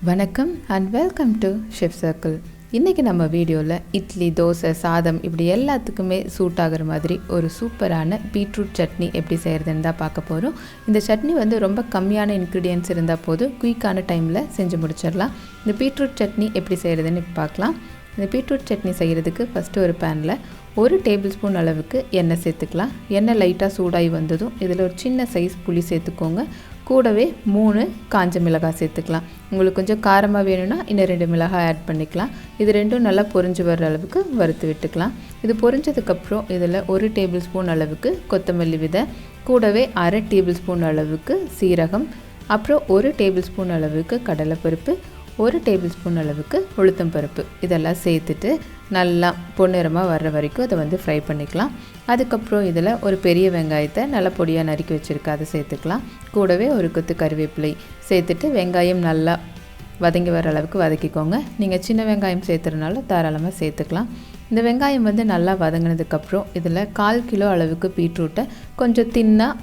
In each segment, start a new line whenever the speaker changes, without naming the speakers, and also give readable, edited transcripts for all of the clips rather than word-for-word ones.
வணக்கம் and welcome to chef circle. இன்றைக்கி நம்ம வீடியோவில் இட்லி, தோசை, சாதம் இப்படி எல்லாத்துக்குமே சூட் ஆகிற மாதிரி ஒரு சூப்பரான பீட்ரூட் சட்னி எப்படி செய்கிறதுன்னு தான் பார்க்க போகிறோம். இந்த சட்னி ரொம்ப கம்மியான இன்க்ரீடியன்ட்ஸ் இருந்தால் போதும் குயிக்கான டைமில் செஞ்சு முடிச்சிடலாம். இந்த பீட்ரூட் சட்னி எப்படி செய்கிறதுன்னு பார்க்கலாம். இந்த பீட்ரூட் சட்னி செய்கிறதுக்கு ஃபஸ்ட்டு ஒரு பேனில் 1 டேபிள் ஸ்பூன் அளவுக்கு எண்ணெய் சேர்த்துக்கலாம். எண்ணெய் லைட்டாக சூடாகி வந்ததும் இதில் ஒரு சின்ன சைஸ் புளி சேர்த்துக்கோங்க. கூடவே 3 காஞ்ச மிளகாய் சேர்த்துக்கலாம். உங்களுக்கு கொஞ்சம் காரமாக வேணும்னா இன்னும் 2 மிளகாய் ஆட் பண்ணிக்கலாம். இது ரெண்டும் நல்லா பொரிஞ்சு வர்ற அளவுக்கு வறுத்து விட்டுக்கலாம். இது பொரிஞ்சதுக்கப்புறம் இதில் 1 டேபிள் ஸ்பூன் அளவுக்கு கொத்தமல்லி விதை, கூடவே 1/2 டேபிள் ஸ்பூன் அளவுக்கு சீரகம், அப்புறம் 1 டேபிள் ஸ்பூன் அளவுக்கு கடலைப்பருப்பு, 1 டேபிள் ஸ்பூன் அளவுக்கு உளுத்தம் பருப்பு இதெல்லாம் சேர்த்துட்டு நல்லா பொன்னிறமாக வர்ற வரைக்கும் அதை ஃப்ரை பண்ணிக்கலாம். அதுக்கப்புறம் இதில் ஒரு பெரிய வெங்காயத்தை நல்லா பொடியாக நறுக்கி வச்சுருக்க அதை சேர்த்துக்கலாம். கூடவே ஒரு கொத்து கருவேப்பிலை சேர்த்துட்டு வெங்காயம் நல்லா வதங்கி வர அளவுக்கு வதக்கிக்கோங்க. நீங்கள் சின்ன வெங்காயம் சேர்த்துறதுனால தாராளமாக சேர்த்துக்கலாம். இந்த வெங்காயம் நல்லா வதங்கினதுக்கப்புறம் இதில் 1/4 கிலோ அளவுக்கு பீட்ரூட்டை கொஞ்சம் தின்னாக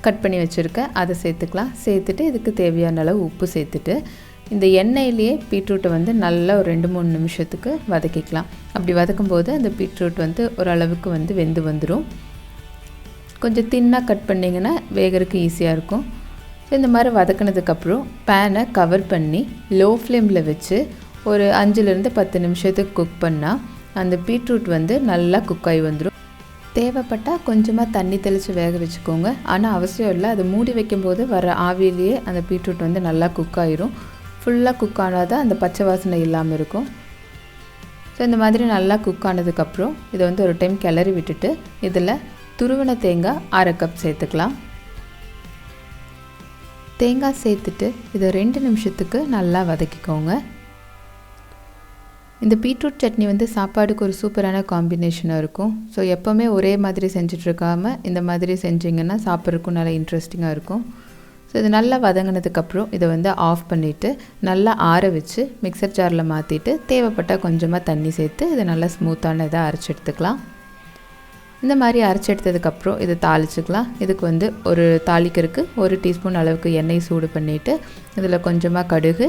கட் பண்ணி வச்சுருக்கேன் அதை சேர்த்துக்கலாம். சேர்த்துட்டு இதுக்கு தேவையான அளவு உப்பு சேர்த்துட்டு இந்த எண்ணெயிலேயே பீட்ரூட்டை நல்லா ஒரு 2-3 நிமிஷத்துக்கு வதக்கிக்கலாம். அப்படி வதக்கும்போது அந்த பீட்ரூட் ஓரளவுக்கு வெந்து வந்துடும். கொஞ்சம் தின்னாக கட் பண்ணிங்கன்னா வேகிறதுக்கு ஈஸியாக இருக்கும். ஸோ இந்த மாதிரி வதக்கினதுக்கப்புறம் பேனை கவர் பண்ணி லோ ஃப்ளேமில் வச்சு ஒரு 5-10 நிமிஷத்துக்கு குக் பண்ணால் அந்த பீட்ரூட் நல்லா குக் ஆகி வந்துடும். தேவைப்பட்டால் கொஞ்சமாக தண்ணி தெளித்து வேக வச்சுக்கோங்க. ஆனால் அவசியம் இல்லை, அது மூடி வைக்கும்போது வர ஆவியிலேயே அந்த பீட்ரூட் நல்லா குக் ஆகிரும். ஃபுல்லாக குக் ஆனால் தான் அந்த பச்சை வாசனை இல்லாமல் இருக்கும். ஸோ இந்த மாதிரி நல்லா குக் ஆனதுக்கப்புறம் இதை ஒரு டைம் கிளறி விட்டுட்டு இதில் துருவின தேங்காய் 1/2 கப் சேர்த்துக்கலாம். தேங்காய் சேர்த்துட்டு இதை 2 நிமிஷத்துக்கு நல்லா வதக்கிக்கோங்க. இந்த பீட்ரூட் சட்னி சாப்பாடுக்கு ஒரு சூப்பரான காம்பினேஷனாக இருக்கும். ஸோ எப்போவுமே ஒரே மாதிரி செஞ்சிட்ருக்காமல் இந்த மாதிரி செஞ்சிங்கன்னா சாப்பிட்றதுக்கும் நல்லா இன்ட்ரெஸ்டிங்காக இருக்கும். ஸோ இது நல்லா வதங்கினதுக்கப்புறம் இதை ஆஃப் பண்ணிவிட்டு நல்லா ஆற வச்சு மிக்சர் ஜாரில் மாற்றிட்டு தேவைப்பட்டால் கொஞ்சமாக தண்ணி சேர்த்து இதை நல்லா ஸ்மூத்தான இதை அரைச்சி எடுத்துக்கலாம். இந்த மாதிரி அரைச்சி எடுத்ததுக்கப்புறம் இதை தாளிச்சுக்கலாம். இதுக்கு ஒரு தாளிக்கிறதுக்கு 1 டீஸ்பூன் அளவுக்கு எண்ணெய் சூடு பண்ணிவிட்டு இதில் கொஞ்சமாக கடுகு,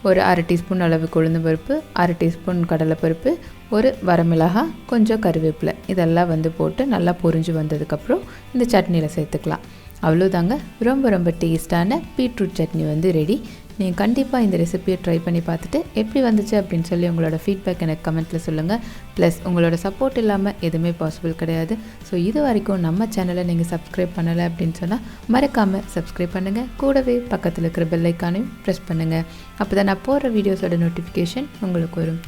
ஒரு 1/2 டீஸ்பூன் அளவுக்கு உளுந்தம் பருப்பு, 1/2 டீஸ்பூன் கடலைப்பருப்பு, ஒரு வரமிளகாய், கொஞ்சம் கருவேப்பிலை இதெல்லாம் போட்டு நல்லா பொரிஞ்சு வந்ததுக்கப்புறம் இந்த சட்னியில் சேர்த்துக்கலாம். அவ்வளோதாங்க, ரொம்ப டேஸ்டான பீட்ரூட் சட்னி ரெடி. நீங்கள் கண்டிப்பாக இந்த ரெசிபியை ட்ரை பண்ணி பார்த்துட்டு எப்படி வந்துச்சு அப்படின்னு சொல்லி உங்களோட ஃபீட்பேக் எனக்கு கமெண்ட்டில் சொல்லுங்கள். ப்ளஸ் உங்களோட சப்போர்ட் இல்லாமல் எதுவுமே பாசிபிள் கிடையாது. ஸோ இது வரைக்கும் நம்ம சேனலை நீங்கள் சப்ஸ்கிரைப் பண்ணலை அப்படின்னு சொன்னால் மறக்காமல் சப்ஸ்கிரைப் பண்ணுங்கள். கூடவே பக்கத்தில் இருக்கிற பெல் ஐக்கானையும் ப்ரெஸ் பண்ணுங்கள். அப்போ தான் நான் போடுற வீடியோஸோட நோட்டிஃபிகேஷன் உங்களுக்கு வரும்.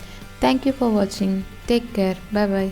தேங்க்யூ ஃபார் வாட்சிங். Take care. பை.